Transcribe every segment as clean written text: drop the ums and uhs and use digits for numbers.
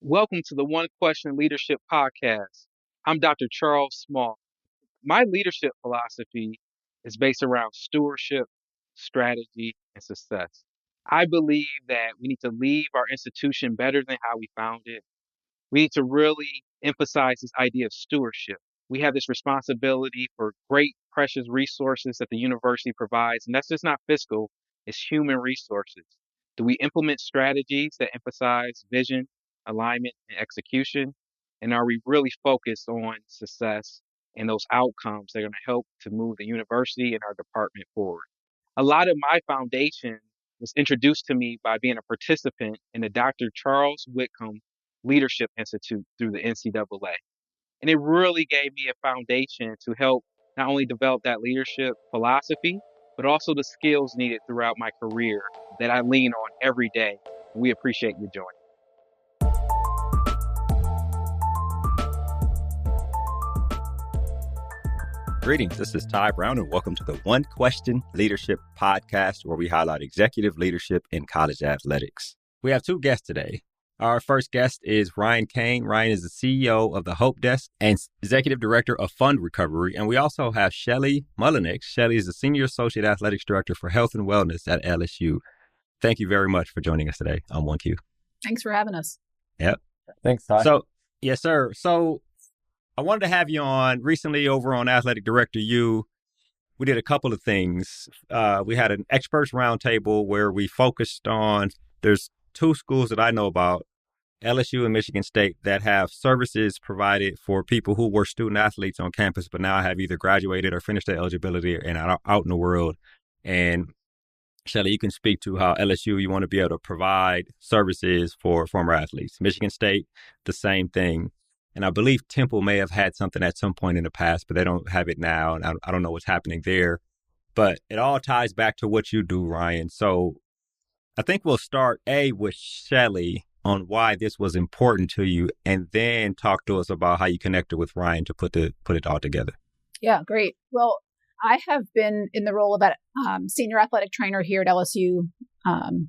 Welcome to the One Question Leadership Podcast. I'm Dr. Charles Small. My leadership philosophy is based around stewardship, strategy, and success. I believe that we need to leave our institution better than how we found it. We need to really emphasize this idea of stewardship. We have this responsibility for great, precious resources that the university provides, and that's just not fiscal, it's human resources. Do we implement strategies that emphasize vision, alignment, and execution? And are we really focused on success and those outcomes that are going to help to move the university and our department forward? A lot of my foundation was introduced to me by being a participant in the Dr. Charles Whitcomb Leadership Institute through the NCAA. And it really gave me a foundation to help not only develop that leadership philosophy, but also the skills needed throughout my career that I lean on every day. We appreciate you joining. Greetings, this is Ty Brown, and welcome to the One Question Leadership Podcast, where we highlight executive leadership in college athletics. We have two guests today. Our first guest is Ryan Cain. Ryan is the CEO of the Hope Desk and Executive Director of Fund Recovery. And we also have Shelly Mullenix. Shelly is the Senior Associate Athletics Director for Health and Wellness at LSU. Thank you very much for joining us today on 1Q. Thanks for having us. Yep. Thanks, Ty. Yes, sir. So I wanted to have you on recently over on Athletic Director U. We did a couple of things. We had an experts roundtable where we focused on, there's two schools that I know about, LSU and Michigan State, that have services provided for people who were student athletes on campus, but now have either graduated or finished their eligibility and are out in the world. And Shelly, you can speak to how LSU, you want to be able to provide services for former athletes. Michigan State, the same thing. And I believe Temple may have had something at some point in the past, but they don't have it now. And I don't know what's happening there. But it all ties back to what you do, Ryan. So I think we'll start, with Shelly on why this was important to you, and then talk to us about how you connected with Ryan to put it all together. Yeah, great. Well, I have been in the role of that senior athletic trainer here at LSU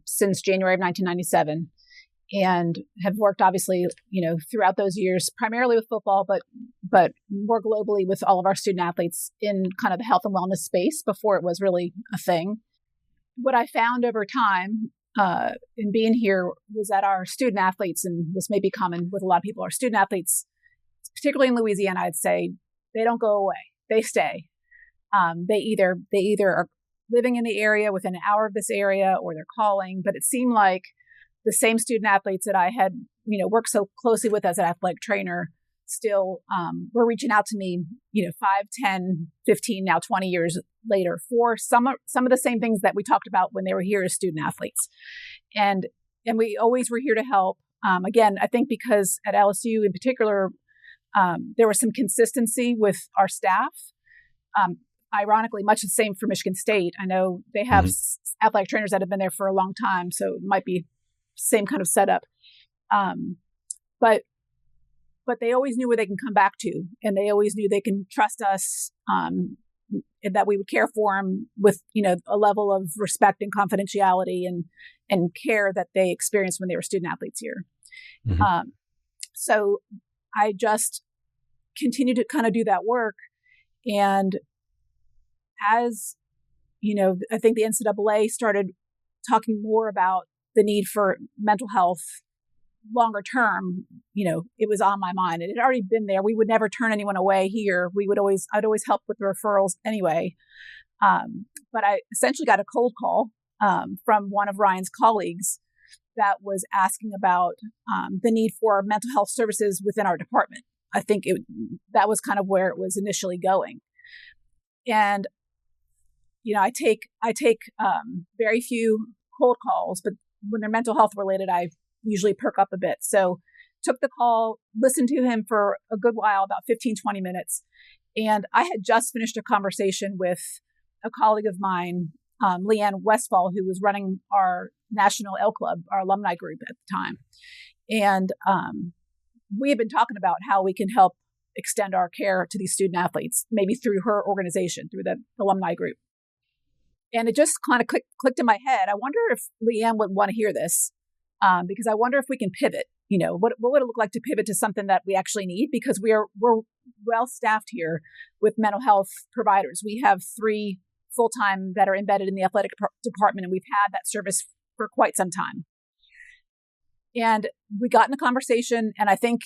since January of 1997. And have worked, obviously, throughout those years, primarily with football, but more globally with all of our student athletes in kind of the health and wellness space before it was really a thing. What I found over time in being here was that our student athletes, and this may be common with a lot of people, our student athletes, particularly in Louisiana, I'd say, they don't go away. They stay. They either are living in the area within an hour of this area, or they're calling. But it seemed like the same student athletes that I had, worked so closely with as an athletic trainer still were reaching out to me, 5, 10, 15, now 20 years later for some of the same things that we talked about when they were here as student athletes. And we always were here to help. Again, I think because at LSU in particular, there was some consistency with our staff. Ironically, much the same for Michigan State. I know they have athletic trainers that have been there for a long time, so it might be same kind of setup. But they always knew where they can come back to, and they always knew they can trust us, and that we would care for them with, a level of respect and confidentiality and care that they experienced when they were student athletes here. Mm-hmm. So I just continued to kind of do that work. And as, I think the NCAA started talking more about the need for mental health longer term, it was on my mind. It had already been there. We would never turn anyone away here. I'd always help with the referrals anyway. But I essentially got a cold call from one of Ryan's colleagues that was asking about the need for mental health services within our department. I think that was kind of where it was initially going. And, I take very few cold calls, but when they're mental health related, I usually perk up a bit. So took the call, listened to him for a good while, about 15, 20 minutes. And I had just finished a conversation with a colleague of mine, Leanne Westfall, who was running our National L Club, our alumni group at the time. And we had been talking about how we can help extend our care to these student athletes, maybe through her organization, through the alumni group. And it just kind of clicked in my head. I wonder if Leanne would want to hear this, because I wonder if we can pivot what would it look like to pivot to something that we actually need? Because we're well staffed here with mental health providers. We have 3 full-time that are embedded in the athletic department, and we've had that service for quite some time. And we got in a conversation, and I think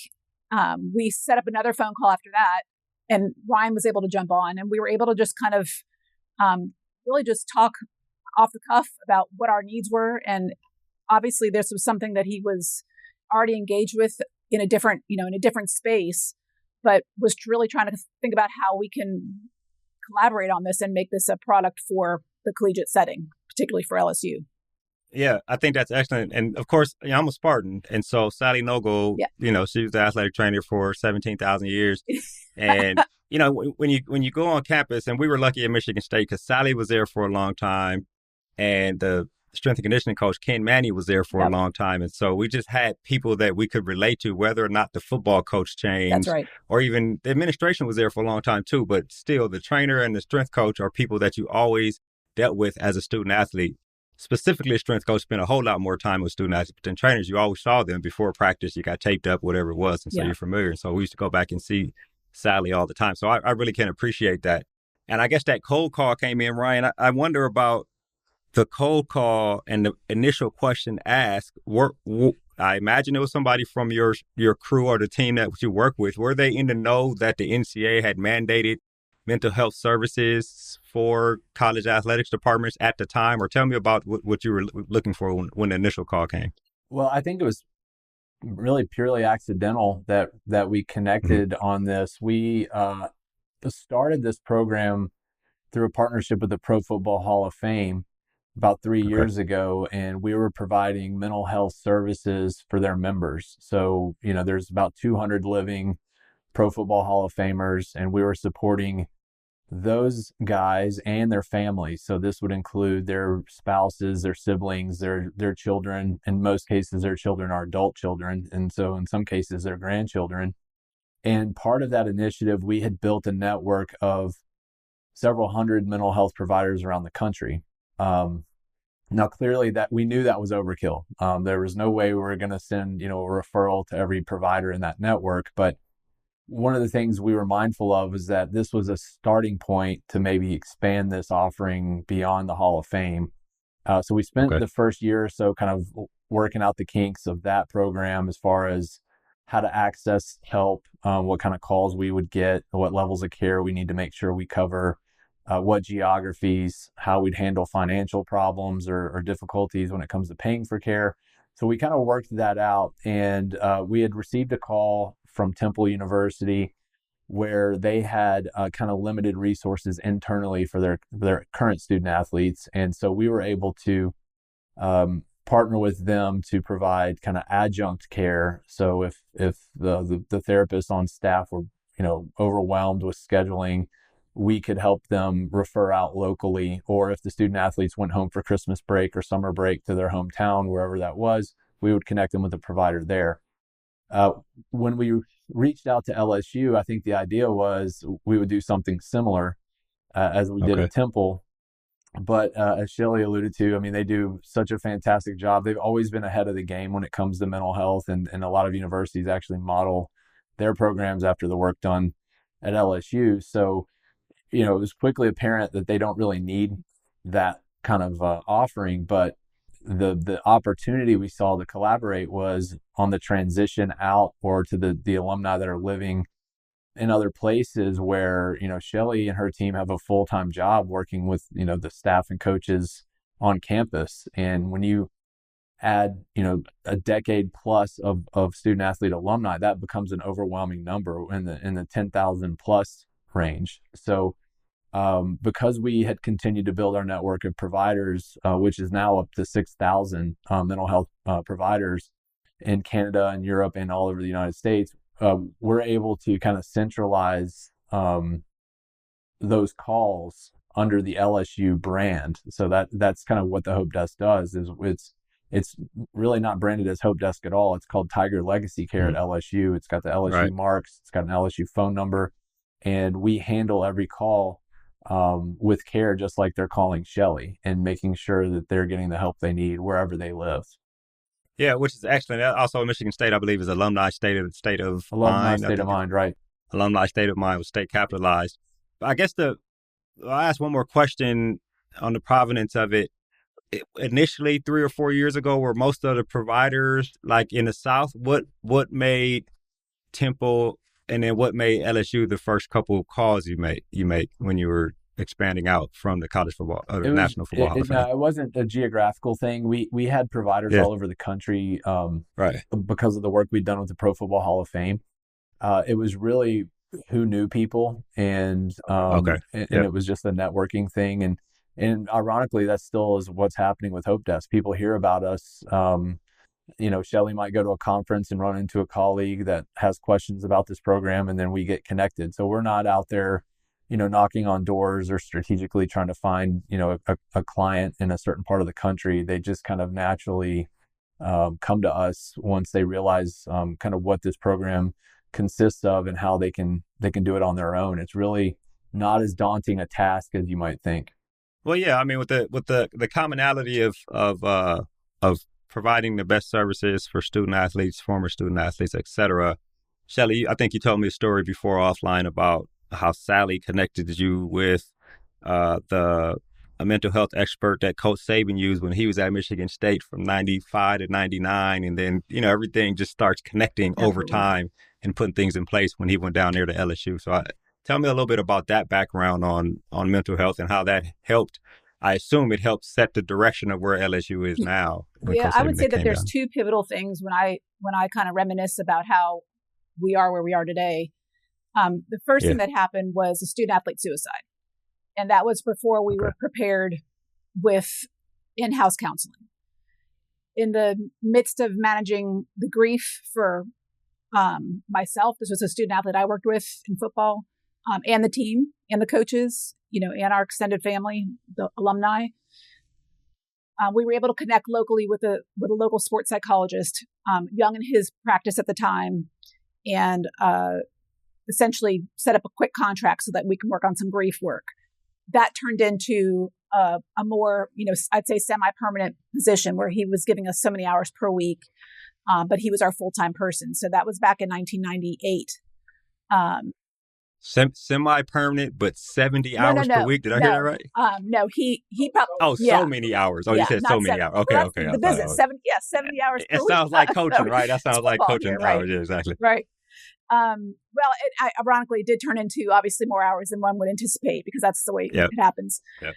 we set up another phone call after that, and Ryan was able to jump on, and we were able to just kind of really just talk off the cuff about what our needs were. And obviously this was something that he was already engaged with in a different space, but was really trying to think about how we can collaborate on this and make this a product for the collegiate setting, particularly for LSU. Yeah, I think that's excellent. And of course, I'm a Spartan. And so Sally Nogle, she was the athletic trainer for 17,000 years. And, when you go on campus, and we were lucky at Michigan State because Sally was there for a long time. And the strength and conditioning coach, Cain was there for a long time. And so we just had people that we could relate to, whether or not the football coach changed. That's right. Or even the administration was there for a long time too. But still, the trainer and the strength coach are people that you always dealt with as a student athlete. Specifically, a strength coach spent a whole lot more time with student athletes than trainers. You always saw them before practice. You got taped up, whatever it was. And so you're familiar. And so we used to go back and see Sally all the time. So I really can appreciate that. And I guess that cold call came in, Ryan. I wonder about the cold call and the initial question asked. I imagine it was somebody from your crew or the team that you work with. Were they in the know that the NCAA had mandated mental health services for college athletics departments at the time? Or tell me about what you were looking for when the initial call came. Well, I think it was really purely accidental that we connected on this. We started this program through a partnership with the Pro Football Hall of Fame about 3 years ago, and we were providing mental health services for their members. So, there's about 200 living Pro Football Hall of Famers, and we were supporting those guys and their families. So this would include their spouses, their siblings, their children. In most cases, their children are adult children. And so in some cases, their grandchildren. And part of that initiative, we had built a network of several hundred mental health providers around the country. Now, clearly that we knew that was overkill. There was no way we were going to send, a referral to every provider in that network. But one of the things we were mindful of is that this was a starting point to maybe expand this offering beyond the Hall of Fame. So we spent the first year or so kind of working out the kinks of that program as far as how to access help, what kind of calls we would get, what levels of care we need to make sure we cover, what geographies, how we'd handle financial problems or difficulties when it comes to paying for care. So we kind of worked that out, and we had received a call from Temple University where they had kind of limited resources internally for their current student athletes. And so we were able to partner with them to provide kind of adjunct care. So if the therapists on staff were, overwhelmed with scheduling, we could help them refer out locally. Or if the student athletes went home for Christmas break or summer break to their hometown, wherever that was, we would connect them with a provider there. When we reached out to LSU, I think the idea was we would do something similar as we did at Temple. But as Shelly alluded to, they do such a fantastic job. They've always been ahead of the game when it comes to mental health, and a lot of universities actually model their programs after the work done at LSU. So, it was quickly apparent that they don't really need that kind of offering, but the opportunity we saw to collaborate was on the transition out or to the alumni that are living in other places where, Shelly and her team have a full-time job working with, the staff and coaches on campus. And when you add, a decade plus of student athlete alumni, that becomes an overwhelming number in the 10,000 plus range. So because we had continued to build our network of providers, which is now up to 6,000 mental health providers in Canada and Europe and all over the United States, we're able to kind of centralize those calls under the LSU brand. So that's kind of what the Hope Desk does. It's really not branded as Hope Desk at all. It's called Tiger Legacy Care at LSU. It's got the LSU marks. It's got an LSU phone number, and we handle every call with care, just like they're calling Shelly, and making sure that they're getting the help they need wherever they live. Yeah, which is excellent. Also, Michigan State, I believe, is alumni state of Alumni mind. I state of think mind, right? alumni state of mind was state capitalized. But I guess I'll ask one more question on the provenance of it. Initially, 3 or 4 years ago, were most of the providers like in the South? What made Temple and then what made LSU the first couple of calls you made when you were expanding out from the college football or the National Football Hall of Fame? No, it wasn't a geographical thing. We had providers Yeah, all over the country right. because of the work we'd done with the Pro Football Hall of Fame. It was really who knew people, and Okay. Yep. it was just a networking thing. And ironically, that still is what's happening with Hope Desk. People hear about us. Shelly might go to a conference and run into a colleague that has questions about this program, and then we get connected. So we're not out there, knocking on doors or strategically trying to find, a client in a certain part of the country. They just kind of naturally come to us once they realize kind of what this program consists of and how they can do it on their own. It's really not as daunting a task as you might think. Well, yeah. I mean, with the commonality of providing the best services for student athletes, former student athletes, et cetera. Shelly, I think you told me a story before offline about how Sally connected you with a mental health expert that Coach Saban used when he was at Michigan State from 95 to 99. And then, everything just starts connecting over time and putting things in place when he went down there to LSU. So tell me a little bit about that background on mental health and how that helped. I assume it helped set the direction of where LSU is now. Yeah, I would say that there's two pivotal things when I kind of reminisce about how we are where we are today. The first thing that happened was a student athlete suicide. And that was before we were prepared with in-house counseling. In the midst of managing the grief for myself, this was a student athlete I worked with in football, and the team and the coaches, and our extended family, the alumni. We were able to connect locally with a local sports psychologist, young in his practice at the time, and essentially set up a quick contract so that we can work on some grief work. That turned into a more, I'd say semi-permanent position where he was giving us so many hours per week, but he was our full-time person. So that was back in 1998. Semi-permanent, but 70 hours per week. Did I hear that right? No, he probably. Oh, so many hours. Oh, you said so many hours. Okay, okay. The business, 70 hours per week. It sounds like coaching, right? That sounds like coaching hours. Yeah, exactly. Right. Well, ironically, it did turn into obviously more hours than one would anticipate because that's the way it happens. Yep.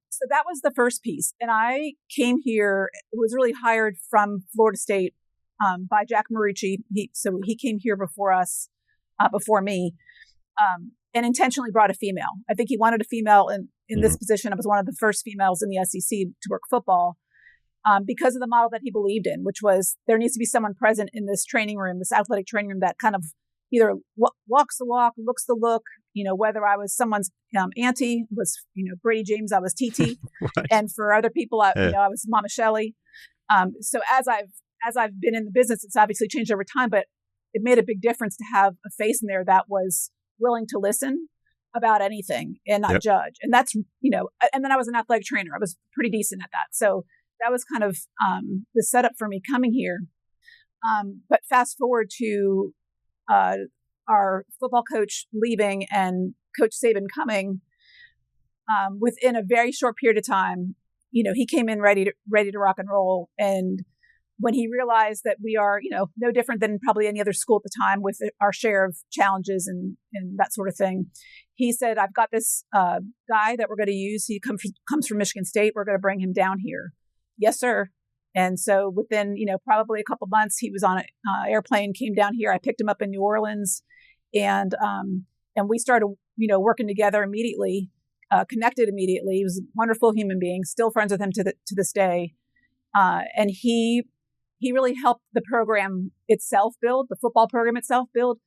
So that was the first piece. And I came here, was really hired from Florida State by Jack Marucci. So he came here before before me, and intentionally brought a female. I think he wanted a female in this position. I was one of the first females in the SEC to work football. Because of the model that he believed in, which was there needs to be someone present in this training room, this athletic training room that kind of either walks the walk, looks the look, whether I was someone's auntie, was, Brady James, I was TT. Right. And for other people, I was Mama Shelly. So as I've been in the business, it's obviously changed over time, but it made a big difference to have a face in there that was willing to listen about anything and not judge. And that's, and then I was an athletic trainer. I was pretty decent at that. So that was kind of the setup for me coming here. But fast forward to our football coach leaving and Coach Saban coming, within a very short period of time, he came in ready to rock and roll. And when he realized that we are, no different than probably any other school at the time with our share of challenges and that sort of thing, he said, I've got this guy that we're going to use. He comes from Michigan State. We're going to bring him down here. Yes, sir. And so within, probably a couple months, he was on an airplane, came down here. I picked him up in New Orleans, and we started, working together immediately, connected immediately. He was a wonderful human being, still friends with him to this day. And he really helped the program itself build, the football program itself build,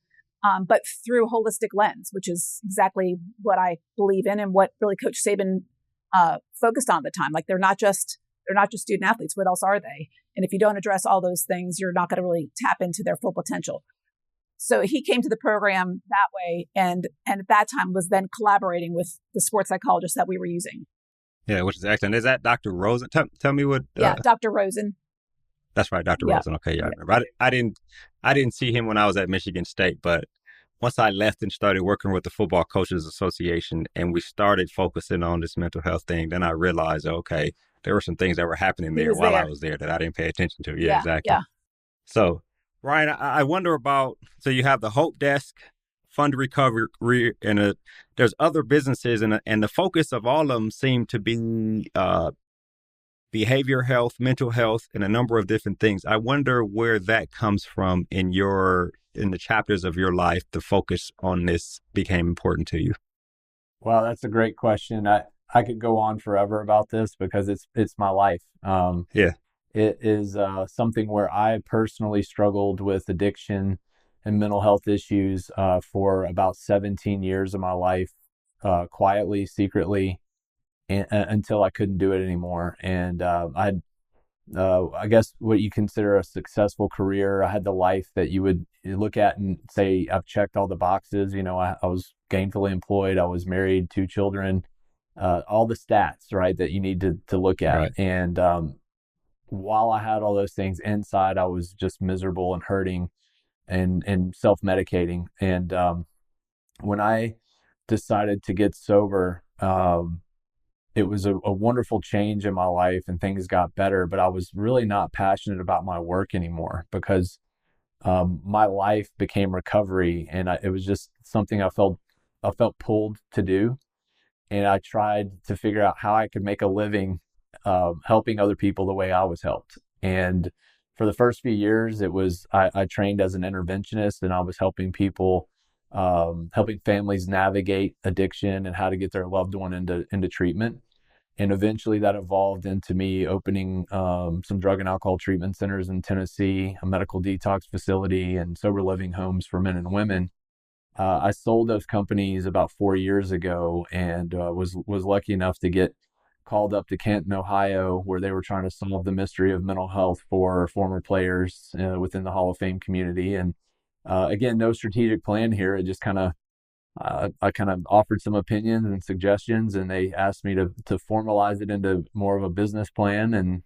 but through a holistic lens, which is exactly what I believe in and what really Coach Saban focused on at the time. Like they're not just student athletes. What else are they? And if you don't address all those things, you're not going to really tap into their full potential. So he came to the program that way, and at that time was then collaborating with the sports psychologist that we were using. Yeah, which is excellent. Is that Dr. Rosen? Tell me what. Yeah, Dr. Rosen. That's right, Dr. Yeah. Rosen. Okay, yeah, I remember. I didn't see him when I was at Michigan State, but once I left and started working with the Football Coaches Association and we started focusing on this mental health thing, then I realized, okay, there were some things that were happening He there was while I there. was there that I didn't pay attention to. Yeah, Yeah. exactly. Yeah. So, Ryan, I wonder about, so you have the Hope Desk, Fund Recovery, and there's other businesses, and the focus of all of them seem to be behavior health, mental health, and a number of different things. I wonder where that comes from in the chapters of your life. The focus on this became important to you. Well, that's a great question. I could go on forever about this because it's my life. Yeah. It is something where I personally struggled with addiction and mental health issues for about 17 years of my life, quietly, secretly, until I couldn't do it anymore. And I guess what you consider a successful career. I had the life that you would look at and say, I've checked all the boxes. I was gainfully employed. I was married, 2 children, all the stats, right, that you need to look at. Right. And while I had all those things inside, I was just miserable and hurting and self-medicating. And when I decided to get sober, it was a wonderful change in my life and things got better, but I was really not passionate about my work anymore because my life became recovery, and it was just something I felt pulled to do. And I tried to figure out how I could make a living helping other people the way I was helped. And for the first few years, it was I trained as an interventionist, and I was helping people, helping families navigate addiction and how to get their loved one into treatment. And eventually that evolved into me opening some drug and alcohol treatment centers in Tennessee, a medical detox facility, and sober living homes for men and women. I sold those companies about 4 years ago, and was lucky enough to get called up to Canton, Ohio, where they were trying to solve the mystery of mental health for former players within the Hall of Fame community. And again, no strategic plan here. It just kind of I kind of offered some opinions and suggestions, and they asked me to formalize it into more of a business plan. And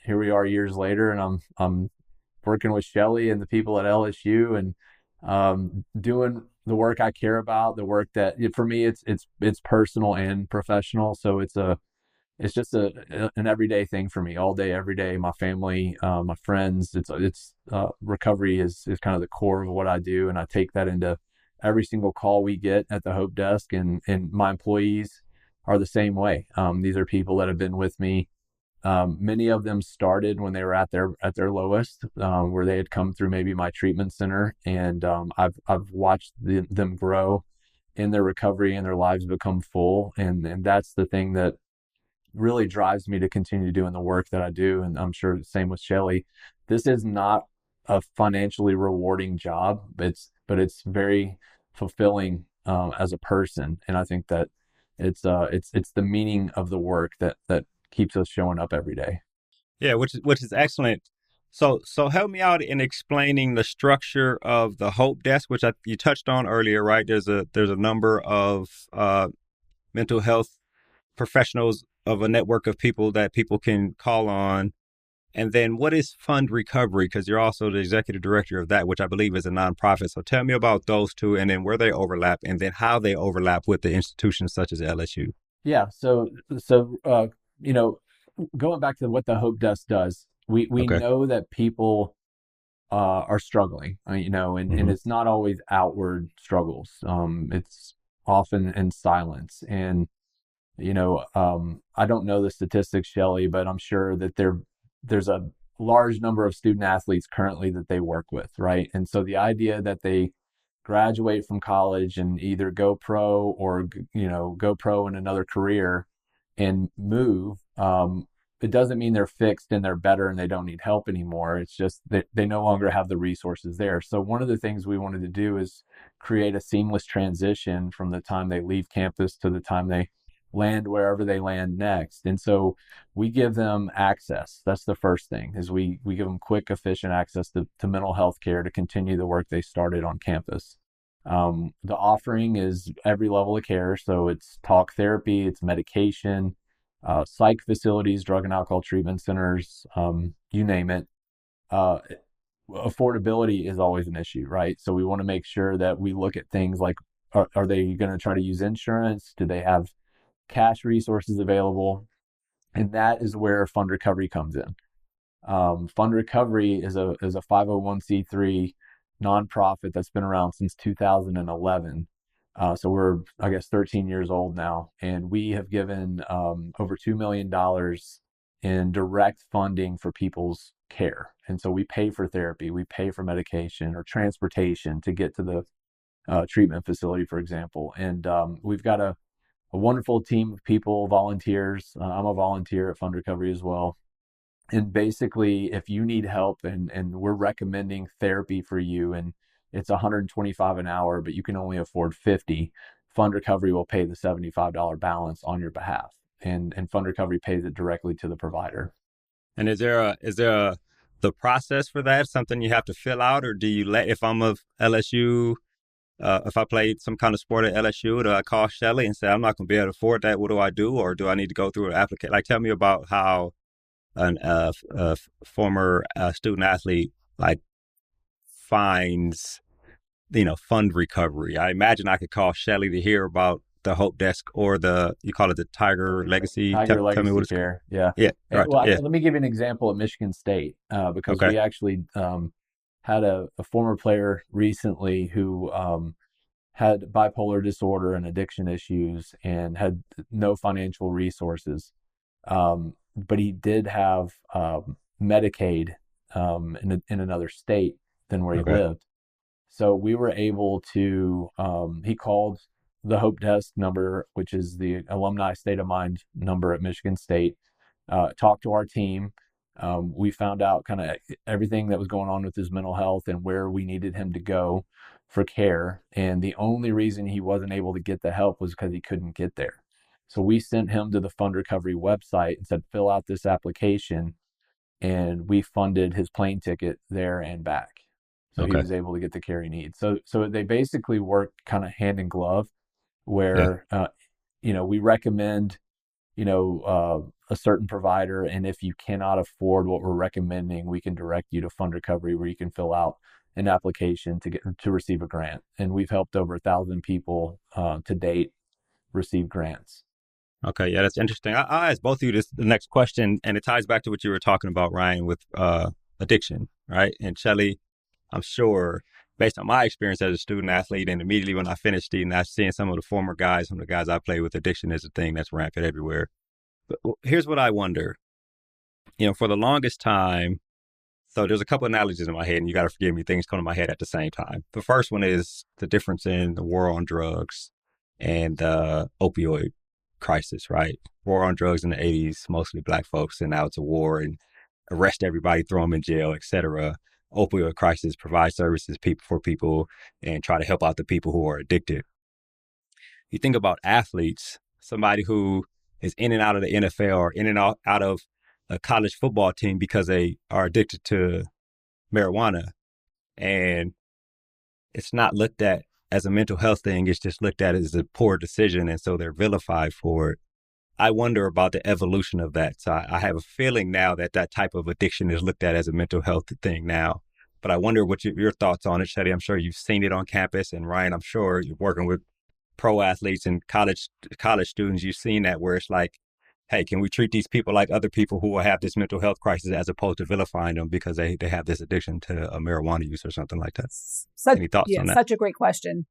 here we are years later, and I'm working with Shelly and the people at LSU, and doing the work I care about, the work that for me it's personal and professional. So it's just an everyday thing for me, all day, every day. My family, my friends. It's recovery is kind of the core of what I do, and I take that into every single call we get at the Hope Desk, and my employees are the same way. These are people that have been with me. Many of them started when they were at their lowest, where they had come through maybe my treatment center, and I've watched them grow in their recovery and their lives become full, and that's the thing that really drives me to continue doing the work that I do. And I'm sure the same with Shelly. This is not a financially rewarding job, but it's very fulfilling as a person, and I think that it's the meaning of the work that keeps us showing up every day. Yeah, which is excellent. So help me out in explaining the structure of the Hope Desk, which you touched on earlier, right? There's a number of mental health professionals of a network of people that people can call on. And then what is Fund Recovery? Because you're also the executive director of that, which I believe is a nonprofit. So tell me about those two, and then where they overlap, and then how they overlap with the institutions such as LSU. Yeah. So going back to what the Hope Desk does, we Okay. know that people are struggling, and it's not always outward struggles. It's often in silence. And I don't know the statistics, Shelly, but I'm sure that there's a large number of student athletes currently that they work with, right? And so the idea that they graduate from college and either go pro or go pro in another career and move, it doesn't mean they're fixed and they're better and they don't need help anymore. It's just that they no longer have the resources there. So one of the things we wanted to do is create a seamless transition from the time they leave campus to the time they land wherever they land next. And so we give them access. That's the first thing, is we give them quick, efficient access to mental health care to continue the work they started on campus. The offering is every level of care. So it's talk therapy, it's medication, psych facilities, drug and alcohol treatment centers, you name it. affordability is always an issue, right? So we want to make sure that we look at things like, are they going to try to use insurance? Do they have cash resources available? And that is where Fund Recovery comes in. Fund Recovery is a 501c3 nonprofit that's been around since 2011. So we're, I guess, 13 years old now, and we have given over $2 million in direct funding for people's care. And so we pay for therapy, we pay for medication or transportation to get to the treatment facility, for example. And we've got a wonderful team of people, volunteers. I'm a volunteer at Fund Recovery as well. And basically, if you need help and we're recommending therapy for you, and it's $125 an hour, but you can only afford $50, Fund Recovery will pay the $75 balance on your behalf. And Fund Recovery pays it directly to the provider. And is there the process for that, something you have to fill out, or do you if I'm of LSU, if I played some kind of sport at LSU, do I call Shelly and say, I'm not going to be able to afford that, what do I do? Or do I need to go through an application? Like, tell me about how a former student athlete like finds, fund recovery. I imagine I could call Shelly to hear about the Hope Desk or you call it the Tiger Legacy. Tell me what it's care. Yeah. Yeah. Right. Well, yeah. Let me give you an example at Michigan State, because Okay. we actually had a former player recently who had bipolar disorder and addiction issues and had no financial resources. But he did have Medicaid in another state than where he lived. So we were able to, he called the Hope Desk number, which is the Alumni State of Mind number at Michigan State, talked to our team. We found out kind of everything that was going on with his mental health and where we needed him to go for care. And the only reason he wasn't able to get the help was because he couldn't get there. So we sent him to the Fund Recovery website and said, fill out this application. And we funded his plane ticket there and back. So he was able to get the care he needs. So they basically work kind of hand in glove, where, we recommend, a certain provider. And if you cannot afford what we're recommending, we can direct you to Fund Recovery, where you can fill out an application to receive a grant. And we've helped over 1,000 people to date receive grants. Okay, yeah, that's interesting. I'll ask both of you the next question, and it ties back to what you were talking about, Ryan, with addiction, right? And Shelly, I'm sure, based on my experience as a student athlete, and immediately when I finished student, I was seeing some of the guys I played with, addiction is a thing that's rampant everywhere. But here's what I wonder. For the longest time, so there's a couple of analogies in my head, and you got to forgive me, things come to my head at the same time. The first one is the difference in the war on drugs and the opioid crisis, right? War on drugs in the 80s, mostly black folks, and now it's a war and arrest everybody, throw them in jail, etc. Opioid crisis, provide services for people and try to help out the people who are addicted. You think about athletes, somebody who is in and out of the NFL or in and out of a college football team because they are addicted to marijuana, and it's not looked at as a mental health thing. It's just looked at as a poor decision, and so they're vilified for it. I wonder about the evolution of that. So I have a feeling now that type of addiction is looked at as a mental health thing now. But I wonder what your thoughts on it, Shelly. I'm sure you've seen it on campus, and Ryan, I'm sure you're working with pro athletes and college students. You've seen that, where it's like, hey, can we treat these people like other people who will have this mental health crisis, as opposed to vilifying them because they have this addiction to marijuana use or something like that? Any thoughts on that? Such a great question,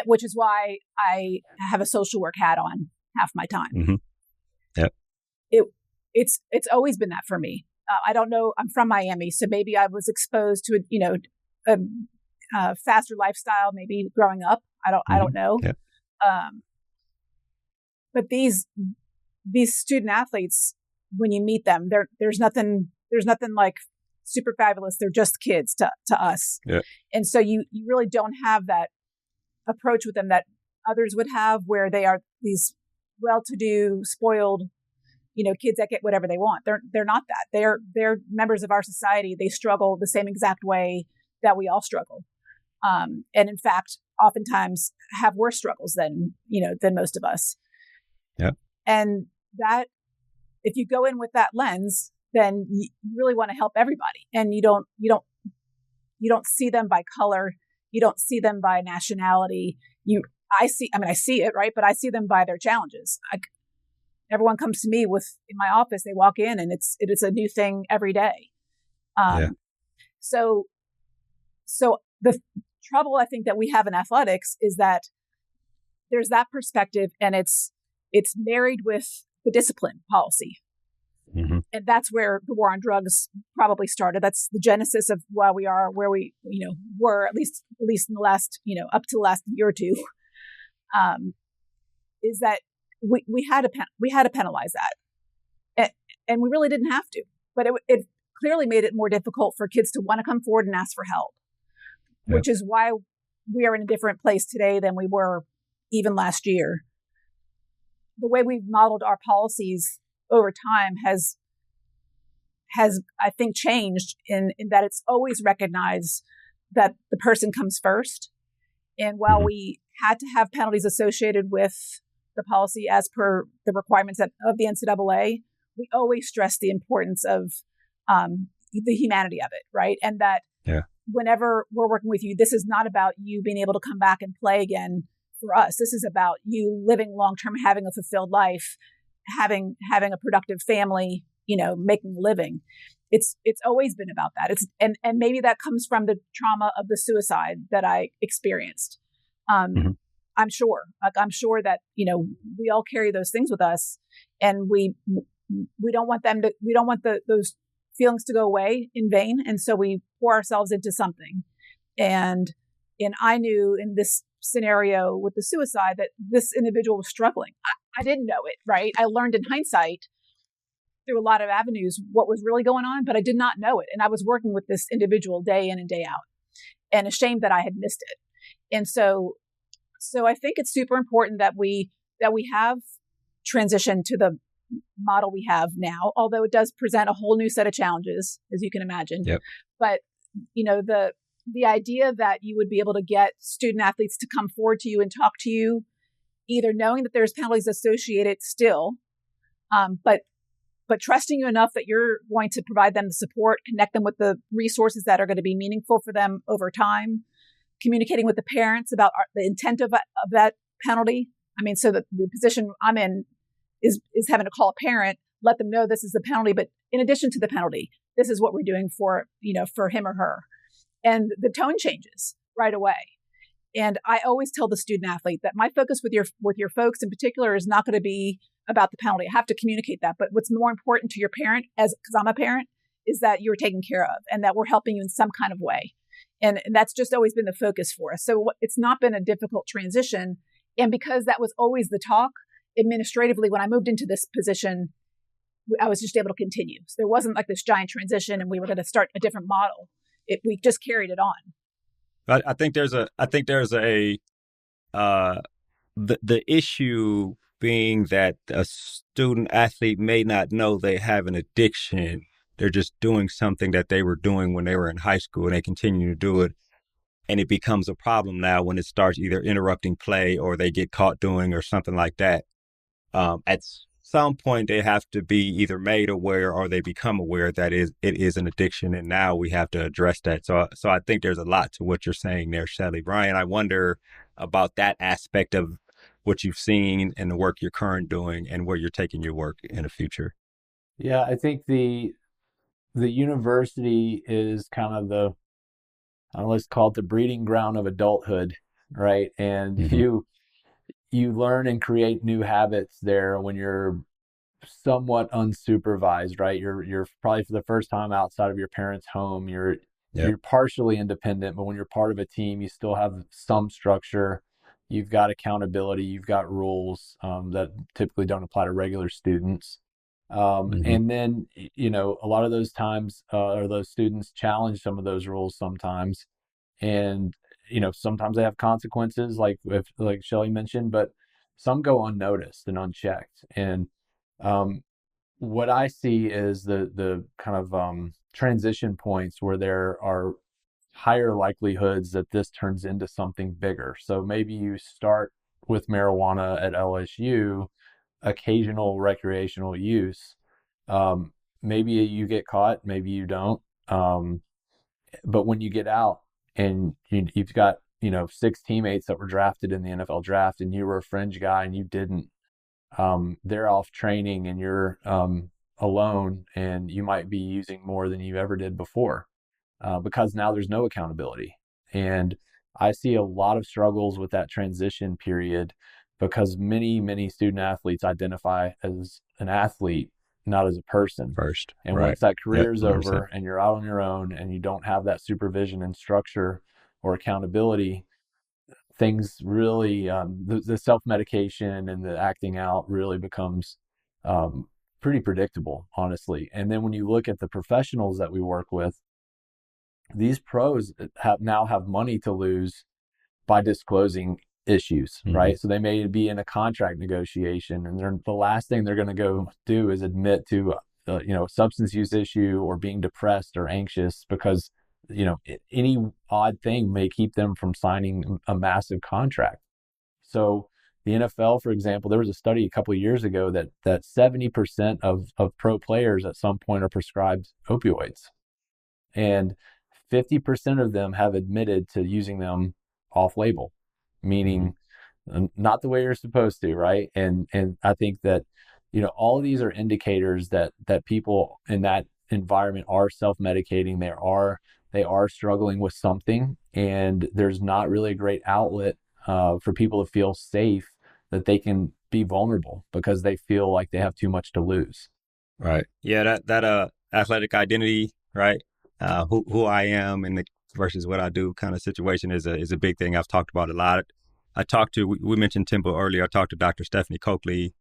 which is why I have a social work hat on half my time. Mm-hmm. Yep. It's always been that for me. I don't know. I'm from Miami, so maybe I was exposed to a faster lifestyle, maybe growing up. I don't know. Yep. But these student athletes, when you meet them, there's nothing like super fabulous. They're just kids to us. Yeah. And so you really don't have that approach with them that others would have, where they are these well-to-do, spoiled, kids that get whatever they want. They're not that. They're members of our society. They struggle the same exact way that we all struggle. And in fact, oftentimes have worse struggles than most of us. Yeah. And that, if you go in with that lens, then you really want to help everybody. And you don't see them by color. You don't see them by nationality. I see it, right? But I see them by their challenges. Everyone comes to me in my office, they walk in and it is a new thing every day. Yeah. So the trouble I think that we have in athletics is that there's that perspective, and it's married with the discipline policy. Mm-hmm. And that's where the war on drugs probably started. That's the genesis of why we are where we, were at least in the last, up to the last year or two, is that we had to penalize that. And we really didn't have to, but it clearly made it more difficult for kids to want to come forward and ask for help, which is why we are in a different place today than we were even last year. The way we've modeled our policies over time has I think changed in that it's always recognized that the person comes first. And while Mm-hmm. we had to have penalties associated with the policy as per the requirements of the NCAA, we always stress the importance of the humanity of it, right? And that whenever we're working with you, this is not about you being able to come back and play again for us. This is about you living long-term, having a fulfilled life, having a productive family, making a living. It's always been about that. And maybe that comes from the trauma of the suicide that I experienced. Mm-hmm. I'm sure that, we all carry those things with us, and we don't want those feelings to go away in vain. And so we pour ourselves into something. And I knew in this scenario with the suicide that this individual was struggling. I didn't know it, right? I learned in hindsight through a lot of avenues what was really going on, but I did not know it. And I was working with this individual day in and day out, and ashamed that I had missed it. And so I think it's super important that we have transitioned to the model we have now, although it does present a whole new set of challenges, as you can imagine. Yep. But, the idea that you would be able to get student athletes to come forward to you and talk to you, either knowing that there's penalties associated still, but trusting you enough that you're going to provide them the support, connect them with the resources that are going to be meaningful for them over time, communicating with the parents about the intent of that penalty. I mean, so that the position I'm in is having to call a parent, let them know this is the penalty, but in addition to the penalty, this is what we're doing for him or her. And the tone changes right away. And I always tell the student athlete that my focus with your folks in particular is not going to be about the penalty. I have to communicate that. But what's more important to your parent, because I'm a parent, is that you're taken care of and that we're helping you in some kind of way. And that's just always been the focus for us. So it's not been a difficult transition. And because that was always the talk, administratively, when I moved into this position, I was just able to continue. So there wasn't like this giant transition and we were going to start a different model. We just carried it on. I think there's the issue being that a student athlete may not know they have an addiction. They're just doing something that they were doing when they were in high school, and they continue to do it. And it becomes a problem now when it starts either interrupting play or they get caught doing or something like that. At some point, they have to be either made aware or they become aware that it is an addiction. And now we have to address that. So I think there's a lot to what you're saying there, Shelly. Brian, I wonder about that aspect of what you've seen and the work you're currently doing and where you're taking your work in the future. Yeah, I think the university is kind of let's call it the breeding ground of adulthood, right? And Mm-hmm. you learn and create new habits there when you're somewhat unsupervised, right? You're probably for the first time outside of your parents' home. You're partially independent, but when you're part of a team, you still have some structure. You've got accountability. You've got rules that typically don't apply to regular students. And then, a lot of those times, or those students challenge some of those rules sometimes. And, sometimes they have consequences, like Shelly mentioned, but some go unnoticed and unchecked. And what I see is the kind of transition points where there are higher likelihoods that this turns into something bigger. So maybe you start with marijuana at LSU, occasional recreational use. maybe you get caught, maybe you don't. But when you get out and you've got, 6 teammates that were drafted in the NFL draft and you were a fringe guy and you didn't, they're off training and you're alone, and you might be using more than you ever did before, because now there's no accountability. And I see a lot of struggles with that transition period because many student athletes identify as an athlete, not as a person. First. And Right. once that career is 100%. over and you're out on your own and you don't have that supervision and structure or accountability, things really, the self-medication and the acting out really becomes pretty predictable, honestly. And then when you look at the professionals that we work with, these pros now have money to lose by disclosing issues, right? So they may be in a contract negotiation, and the last thing they're going to go do is admit to a substance use issue or being depressed or anxious, because any odd thing may keep them from signing a massive contract. So the NFL, for example, there was a study a couple of years ago that 70% of pro players at some point are prescribed opioids, and 50% of them have admitted to using them off label, meaning not the way you're supposed to, right? And I think that all of these are indicators that people in that environment are self-medicating. They are struggling with something, and there's not really a great outlet for people to feel safe that they can be vulnerable because they feel like they have too much to lose. Right. Yeah. That athletic identity, right? Who I am and versus what I do kind of situation is a big thing I've talked about a lot. We mentioned Temple earlier. I talked to Dr. Stephanie Coakley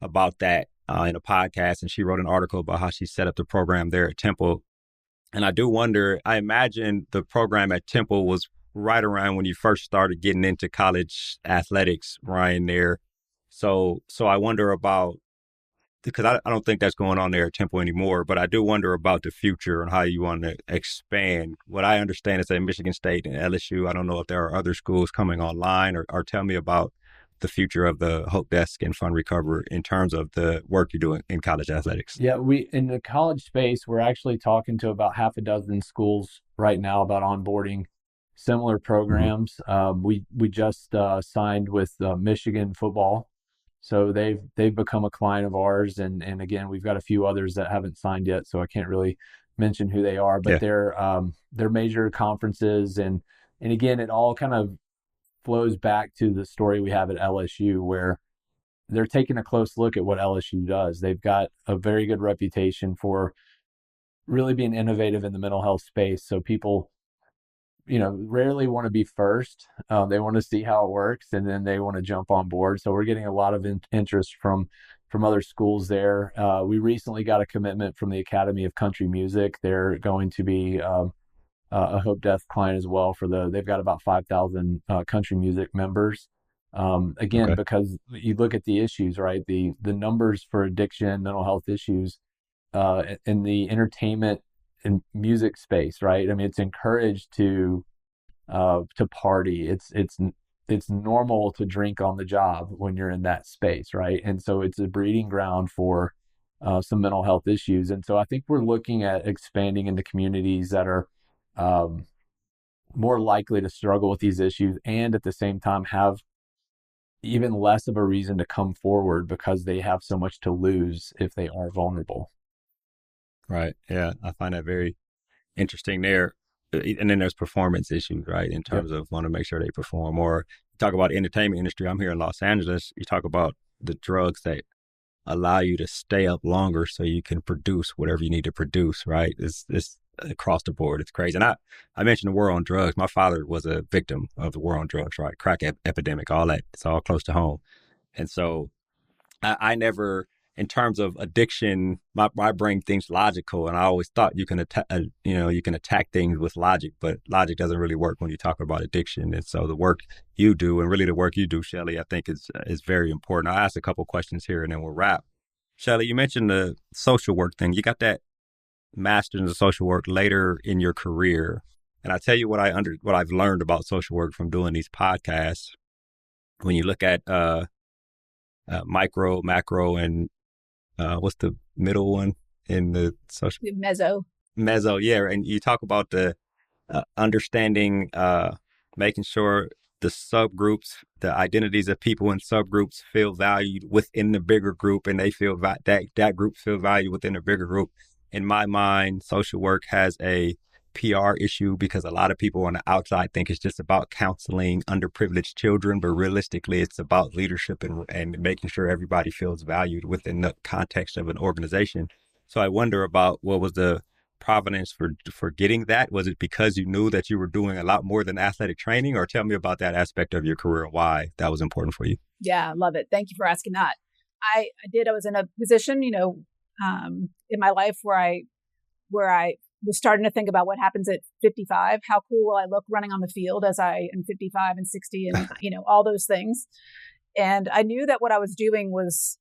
about that in a podcast, and she wrote an article about how she set up the program there at Temple. And I do wonder, I imagine the program at Temple was right around when you first started getting into college athletics, Ryan, there. So I wonder about, because I don't think that's going on there at Temple anymore, but I do wonder about the future and how you want to expand. What I understand is that Michigan State and LSU, I don't know if there are other schools coming online, or tell me about the future of the Hope Desk and Fund Recover in terms of the work you're doing in college athletics. Yeah, in the college space, we're actually talking to about half a dozen schools right now about onboarding similar programs. We just signed with Michigan football, so they've become a client of ours, and again, we've got a few others that haven't signed yet, so I can't really mention who they are, but they're major conferences, and again, it all kind of flows back to the story we have at LSU, where they're taking a close look at what LSU does. They've got a very good reputation for really being innovative in the mental health space. So people, rarely want to be first. They want to see how it works, and then they want to jump on board. So we're getting a lot of interest from other schools there. We recently got a commitment from the Academy of Country Music. They're going to be a Hope Desk client as well. They've got about 5,000 country music members. Again, because you look at the issues, right? The numbers for addiction, mental health issues, in the entertainment and music space, right? I mean, it's encouraged to party. It's normal to drink on the job when you're in that space, right? And so it's a breeding ground for some mental health issues. And so I think we're looking at expanding into communities that are more likely to struggle with these issues, and at the same time have even less of a reason to come forward because they have so much to lose if they are vulnerable. Right. Yeah. I find that very interesting there. And then there's performance issues, right? In terms of want to make sure they perform. Or you talk about the entertainment industry. I'm here in Los Angeles. You talk about the drugs that allow you to stay up longer so you can produce whatever you need to produce, right? It's across the board. It's crazy. And I mentioned the war on drugs. My father was a victim of the war on drugs, right? Crack epidemic, all that. It's all close to home. And so I never, in terms of addiction, my brain thinks logical, and I always thought you can attack things with logic, but logic doesn't really work when you talk about addiction. And so the work you do, and really the work you do, Shelly, I think is very important. I'll ask a couple questions here, and then we'll wrap. Shelly, you mentioned the social work thing. You got that master's in social work later in your career, and I tell you what I've learned about social work from doing these podcasts. When you look at micro, macro, and what's the middle one? in the social Mezzo. Yeah, and you talk about the understanding, making sure the subgroups, the identities of people in subgroups feel valued within the bigger group, and they feel that group feel valued within the bigger group. In my mind, social work has a PR issue because a lot of people on the outside think it's just about counseling underprivileged children, but realistically, it's about leadership and making sure everybody feels valued within the context of an organization. So I wonder about what was the provenance for getting that. Was it because you knew that you were doing a lot more than athletic training, or tell me about that aspect of your career and why that was important for you? Yeah, I love it. Thank you for asking that. I was in a position, in my life where I was starting to think about what happens at 55. How cool will I look running on the field as I am 55 and 60 and, all those things. And I knew that what I was doing was,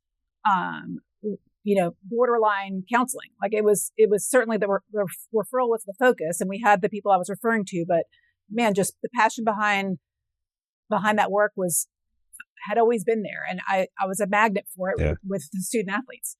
borderline counseling. Like it was certainly the referral was the focus, and we had the people I was referring to, but man, just the passion behind that work had always been there. And I was a magnet for it with the student athletes.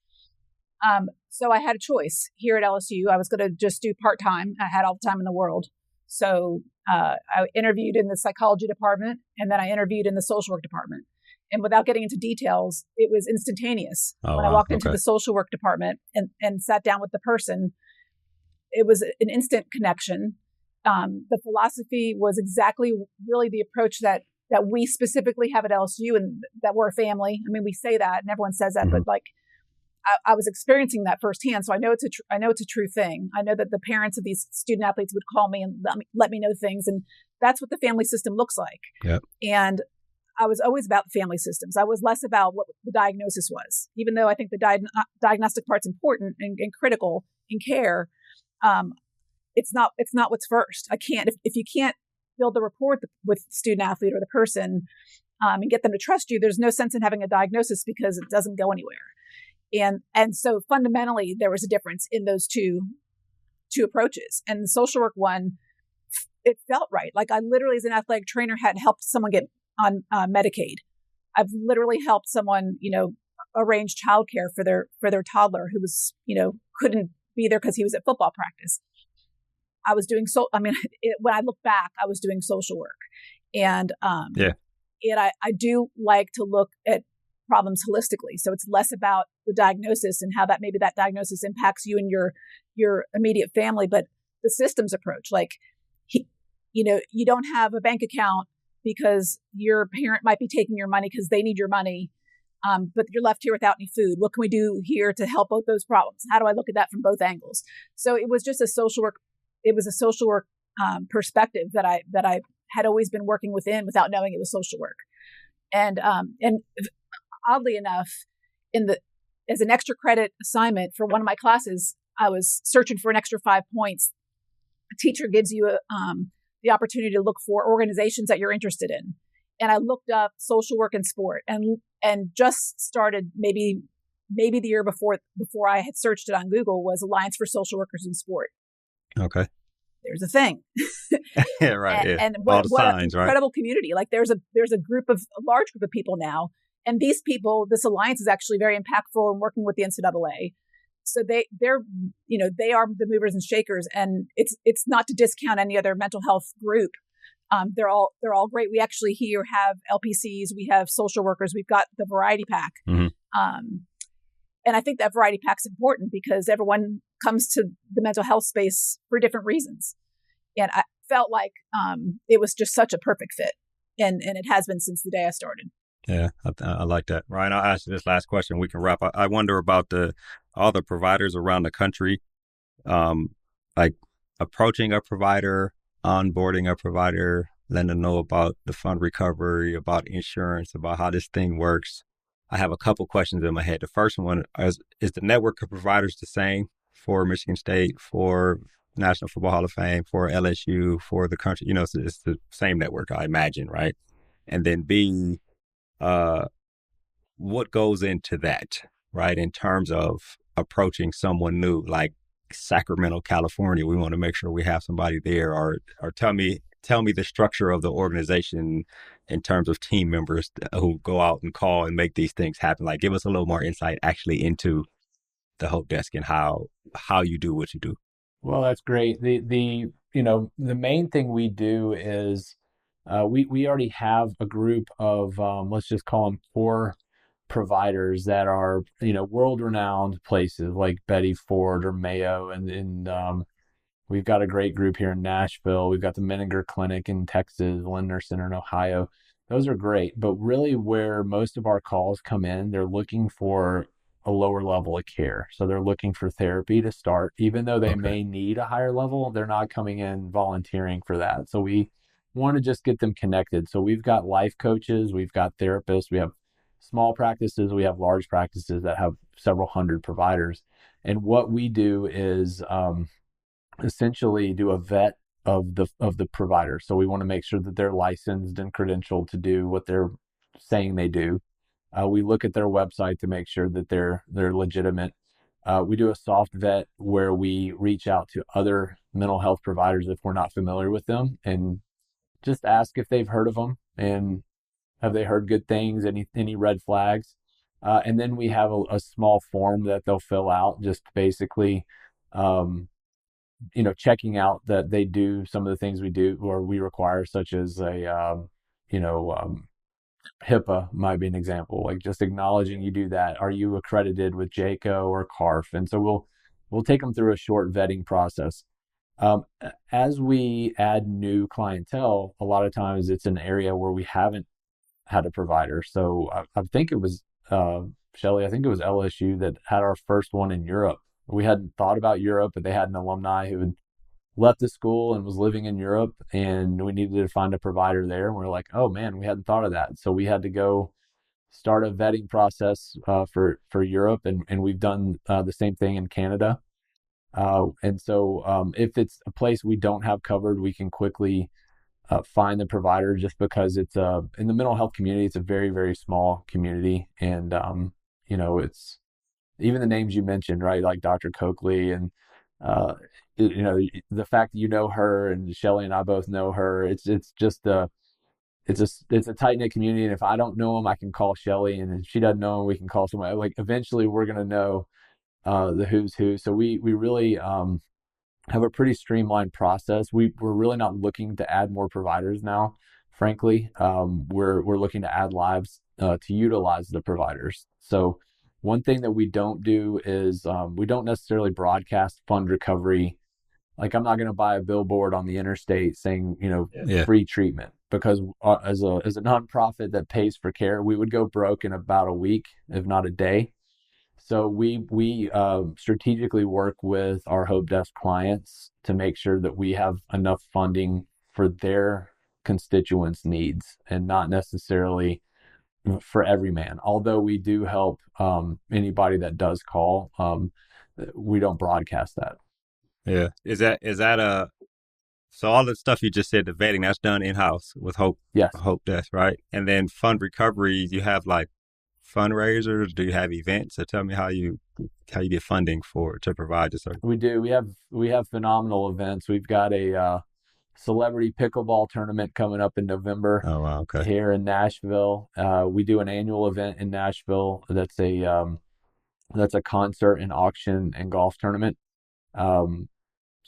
So I had a choice here at LSU. I was going to just do part-time. I had all the time in the world. So I interviewed in the psychology department, and then I interviewed in the social work department. And without getting into details, it was instantaneous. When I walked into the social work department and sat down with the person, it was an instant connection. The philosophy was exactly really the approach that we specifically have at LSU, and that we're a family. I mean, we say that and everyone says that, Mm-hmm. but like I was experiencing that firsthand. So I know it's a true thing. I know that the parents of these student athletes would call me and let me know things. And that's what the family system looks like. Yep. And I was always about the family systems. I was less about what the diagnosis was, even though I think the diagnostic part's important and critical in care. It's not what's first. I can't, if you can't build the rapport with the student athlete or the person and get them to trust you, there's no sense in having a diagnosis because it doesn't go anywhere. And so fundamentally, there was a difference in those two approaches. And the social work one, it felt right. Like I literally, as an athletic trainer, had helped someone get on Medicaid. I've literally helped someone, arrange childcare for their toddler who was, couldn't be there because he was at football practice. I was doing when I look back, I was doing social work, and and I do like to look at problems holistically. So it's less about the diagnosis and how that diagnosis impacts you and your immediate family, but the systems approach. Like, you don't have a bank account because your parent might be taking your money because they need your money, but you're left here without any food. What can we do here to help both those problems? How do I look at that from both angles? So it was just a social work. It was a social work perspective that I had always been working within without knowing it was social work. And oddly enough, as an extra credit assignment for one of my classes, I was searching for an extra 5 points. A teacher gives you the opportunity to look for organizations that you're interested in. And I looked up social work and sport and just started maybe the year before I had searched it on Google was Alliance for Social Workers in Sport. Okay. There's a thing. Yeah, right. And all the what signs, an incredible community. Like there's a large group of people now. And these people, this alliance is actually very impactful in working with the NCAA. So they are the movers and shakers, and it's not to discount any other mental health group. They're all great. We actually here have LPCs, we have social workers, we've got the variety pack, and I think that variety pack's important because everyone comes to the mental health space for different reasons, and I felt like it was just such a perfect fit, and it has been since the day I started. Yeah, I like that. Ryan, I'll ask you this last question. We can wrap up. I wonder about all the providers around the country, like approaching a provider, onboarding a provider, letting them know about the fund recovery, about insurance, about how this thing works. I have a couple questions in my head. The first one is the network of providers the same for Michigan State, for National Football Hall of Fame, for LSU, for the country? It's the same network, I imagine, right? And then B, what goes into that, right? In terms of approaching someone new, like Sacramento, California, we want to make sure we have somebody there, or tell me the structure of the organization in terms of team members who go out and call and make these things happen. Like, give us a little more insight actually into the Hope Desk and how you do what you do? Well, that's great. The main thing we do is we already have a group of let's just call them core providers that are world renowned places like Betty Ford or Mayo, and we've got a great group here in Nashville. We've got the Menninger Clinic in Texas, Lindner Center in Ohio. Those are great, but really where most of our calls come in, they're looking for a lower level of care. So they're looking for therapy to start, even though they may need a higher level, they're not coming in volunteering for that. So we want to just get them connected. So we've got life coaches, we've got therapists, we have small practices, we have large practices that have several hundred providers. And what we do is essentially do a vet of the provider. So we want to make sure that they're licensed and credentialed to do what they're saying they do. We look at their website to make sure that they're legitimate. We do a soft vet where we reach out to other mental health providers if we're not familiar with them and just ask if they've heard of them and have they heard good things, any red flags. And then we have a small form that they'll fill out, just basically checking out that they do some of the things we do or we require, such as HIPAA might be an example, like just acknowledging you do that. Are you accredited with JACO or CARF? And so we'll take them through a short vetting process. As we add new clientele, a lot of times it's an area where we haven't had a provider. So I think it was Shelly, I think it was LSU that had our first one in Europe. We hadn't thought about Europe, but they had an alumni who had left the school and was living in Europe, and we needed to find a provider there. And we're like, oh man, we hadn't thought of that. So we had to go start a vetting process for Europe, and we've done the same thing in Canada. And so if it's a place we don't have covered, we can quickly find the provider, just because it's in the mental health community, it's a very, very small community. And, it's even the names you mentioned, right? Like Dr. Coakley and, the fact that her and Shelly and I both know her, it's just it's a tight knit community. And if I don't know them, I can call Shelly, and if she doesn't know them, we can call somebody. Like eventually we're going to know the who's who. So we really have a pretty streamlined process. We're really not looking to add more providers now. Frankly, we're looking to add lives to utilize the providers. So one thing that we don't do is we don't necessarily broadcast fund recovery. Like I'm not going to buy a billboard on the interstate saying, free treatment, because as a nonprofit that pays for care, we would go broke in about a week, if not a day. So we strategically work with our Hope Desk clients to make sure that we have enough funding for their constituents' needs and not necessarily for every man. Although we do help anybody that does call, we don't broadcast that. Yeah. Is that so all the stuff you just said, the vetting, that's done in-house with Hope Desk, right? And then fund recovery, you have like fundraisers? Do you have events? So tell me how you get funding to provide the service. We do. We have phenomenal events. We've got a celebrity pickleball tournament coming up in November. Oh wow, okay. Here in Nashville. We do an annual event in Nashville that's a concert and auction and golf tournament.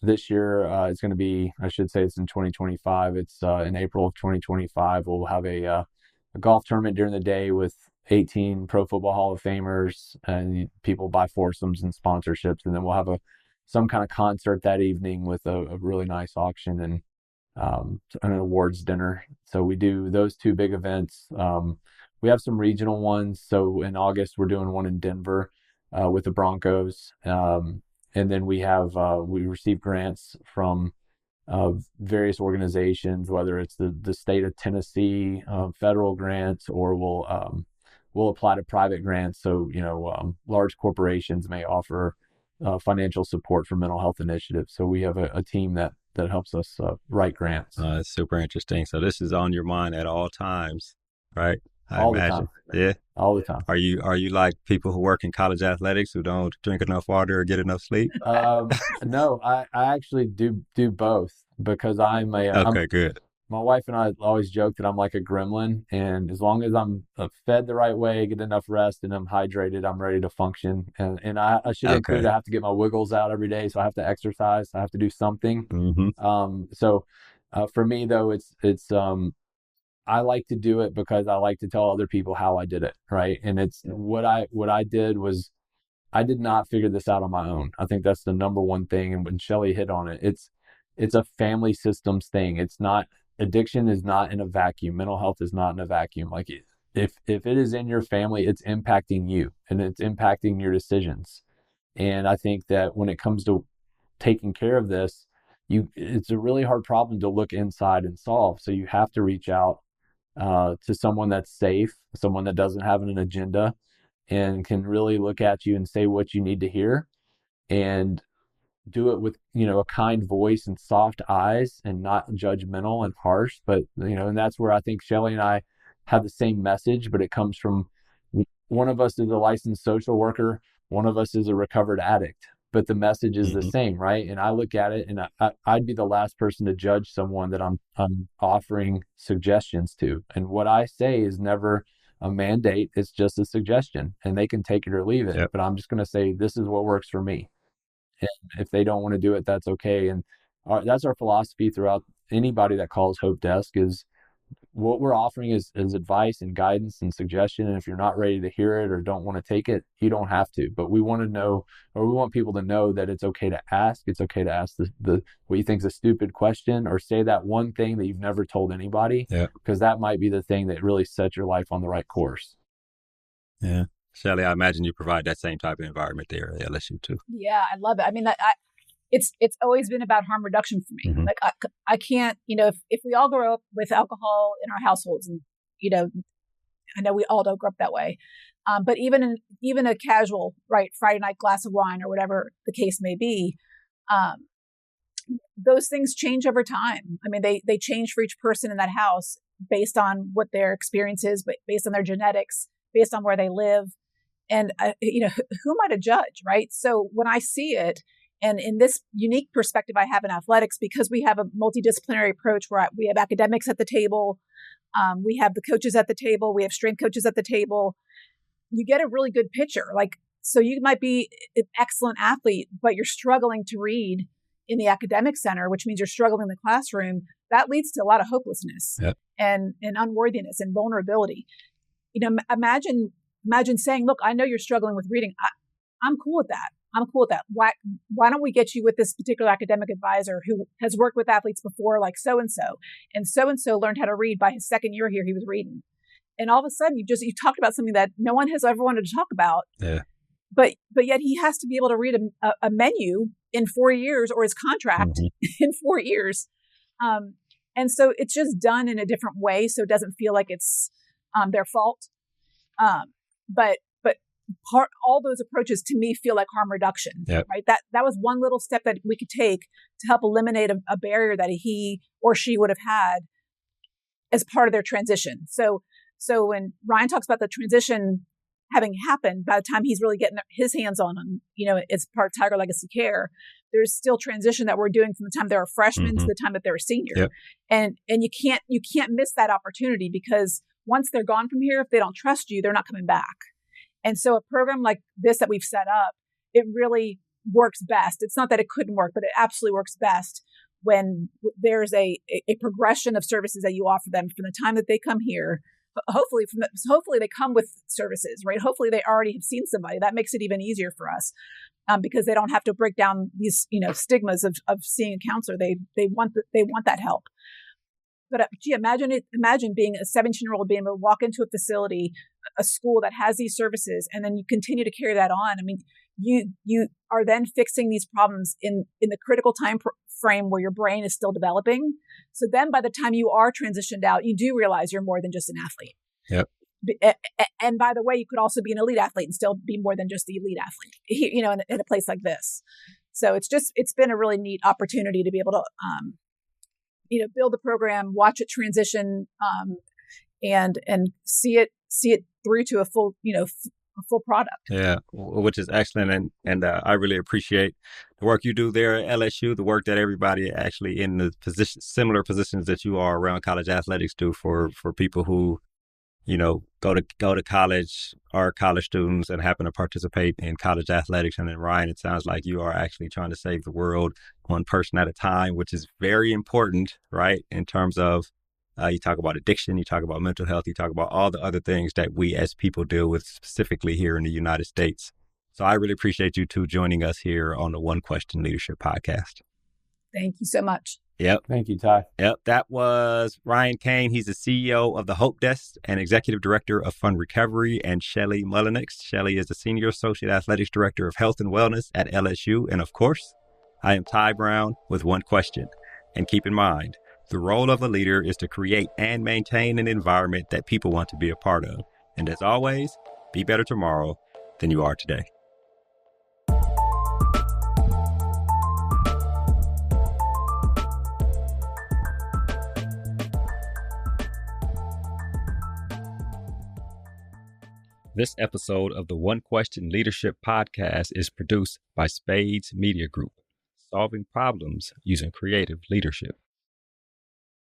This year it's going to be, I should say it's in 2025. It's in April of 2025. We'll have a golf tournament during the day with 18 Pro Football Hall of Famers, and people buy foursomes and sponsorships. And then we'll have some kind of concert that evening with a really nice auction and an awards dinner. So we do those two big events. We have some regional ones. So in August, we're doing one in Denver with the Broncos. And then we receive grants from various organizations, whether it's the state of Tennessee, federal grants, or we'll apply to private grants. So, large corporations may offer financial support for mental health initiatives. So we have a team that helps us write grants. That's super interesting. So this is on your mind at all times, right? All the time. Yeah. All the time. Are you like people who work in college athletics who don't drink enough water or get enough sleep? No, I actually do both, because good. my wife and I always joke that I'm like a gremlin, and as long as I'm fed the right way, get enough rest, and I'm hydrated, I'm ready to function. And I should include, I have to get my wiggles out every day, so I have to exercise, I have to do something. So for me though, it's I like to do it because I like to tell other people how I did it, right? And it's what I did was, I did not figure this out on my own. I think that's the number one thing. And when Shelly hit on it, it's a family systems thing. It's not, addiction is not in a vacuum. Mental health is not in a vacuum. Like if it is in your family, it's impacting you and it's impacting your decisions. And I think that when it comes to taking care of this, it's a really hard problem to look inside and solve. So you have to reach out to someone that's safe, someone that doesn't have an agenda, and can really look at you and say what you need to hear, and do it with, a kind voice and soft eyes, and not judgmental and harsh. But, and that's where I think Shelly and I have the same message, but it comes from, one of us is a licensed social worker, one of us is a recovered addict, but the message is the same, right? And I look at it, and I'd be the last person to judge someone that I'm offering suggestions to. And what I say is never a mandate. It's just a suggestion, and they can take it or leave it. Yep. But I'm just going to say, this is what works for me. And if they don't want to do it, that's okay. And that's our philosophy throughout. Anybody that calls Hope Desk is, what we're offering is advice and guidance and suggestion. And if you're not ready to hear it or don't want to take it, you don't have to. But we want to know, or we want people to know, that it's okay to ask. It's okay to ask the what you think is a stupid question, or say that one thing that you've never told anybody, because that might be the thing that really sets your life on the right course. Yeah. Shelly, I imagine you provide that same type of environment there at LSU too. Yeah, I love it. I mean, it's always been about harm reduction for me. Like I can't, if we all grow up with alcohol in our households, and I know we all don't grow up that way, but even a casual, right, Friday night glass of wine or whatever the case may be, those things change over time. I mean, they change for each person in that house based on what their experience is, but based on their genetics, based on where they live, and who am I to judge, right? So when I see it. And in this unique perspective I have in athletics, because we have a multidisciplinary approach where we have academics at the table, we have the coaches at the table, we have strength coaches at the table, you get a really good picture. Like, so you might be an excellent athlete, but you're struggling to read in the academic center, which means you're struggling in the classroom. That leads to a lot of hopelessness and unworthiness and vulnerability. Imagine saying, look, I know you're struggling with reading. I'm cool with that. Why don't we get you with this particular academic advisor who has worked with athletes before, like so-and-so learned how to read by his second year here. He was reading. And all of a sudden you talked about something that no one has ever wanted to talk about. Yeah. But yet he has to be able to read a menu in 4 years, or his contract in 4 years. And so it's just done in a different way. So it doesn't feel like it's their fault. But all those approaches to me feel like harm reduction, right? That was one little step that we could take to help eliminate a barrier that he or she would have had as part of their transition. So when Ryan talks about the transition having happened, by the time he's really getting his hands on them, it's part of Tiger Legacy Care, there's still transition that we're doing from the time they're a freshman to the time that they're a senior. And you can't miss that opportunity, because once they're gone from here, if they don't trust you, they're not coming back. And so a program like this that we've set up, it really works best. It's not that it couldn't work, but it absolutely works best when there's a progression of services that you offer them from the time that they come here. Hopefully they come with services, right? Hopefully they already have seen somebody. That makes it even easier for us, because they don't have to break down these, stigmas of seeing a counselor. They want that help. But imagine being a 17-year-old, being able to walk into a facility, a school that has these services, and then you continue to carry that on. I mean, you are then fixing these problems in the critical time frame where your brain is still developing. So then by the time you are transitioned out, you do realize you're more than just an athlete. Yep. And by the way, you could also be an elite athlete and still be more than just the elite athlete, in a place like this. So it's been a really neat opportunity to be able to, build the program, watch it transition, and see it through to a full product. Yeah, which is excellent. And I really appreciate the work you do there at LSU, the work that everybody actually in the similar positions that you are around college athletics do for people who, go to college, are college students and happen to participate in college athletics. And then Ryan, it sounds like you are actually trying to save the world one person at a time, which is very important, right? In terms of you talk about addiction, you talk about mental health, you talk about all the other things that we as people deal with specifically here in the United States. So I really appreciate you two joining us here on the One Question Leadership Podcast. Thank you so much. Yep. Thank you, Tai. Yep. That was Ryan Cain. He's the CEO of the Hope Desk and Executive Director of Fund Recovery, and Shelly Mullenix. Shelly is the Senior Associate Athletics Director of Health and Wellness at LSU. And of course, I am Tai Brown with One Question. And keep in mind, the role of a leader is to create and maintain an environment that people want to be a part of. And as always, be better tomorrow than you are today. This episode of the One Question Leadership Podcast is produced by Spades Media Group, solving problems using creative leadership.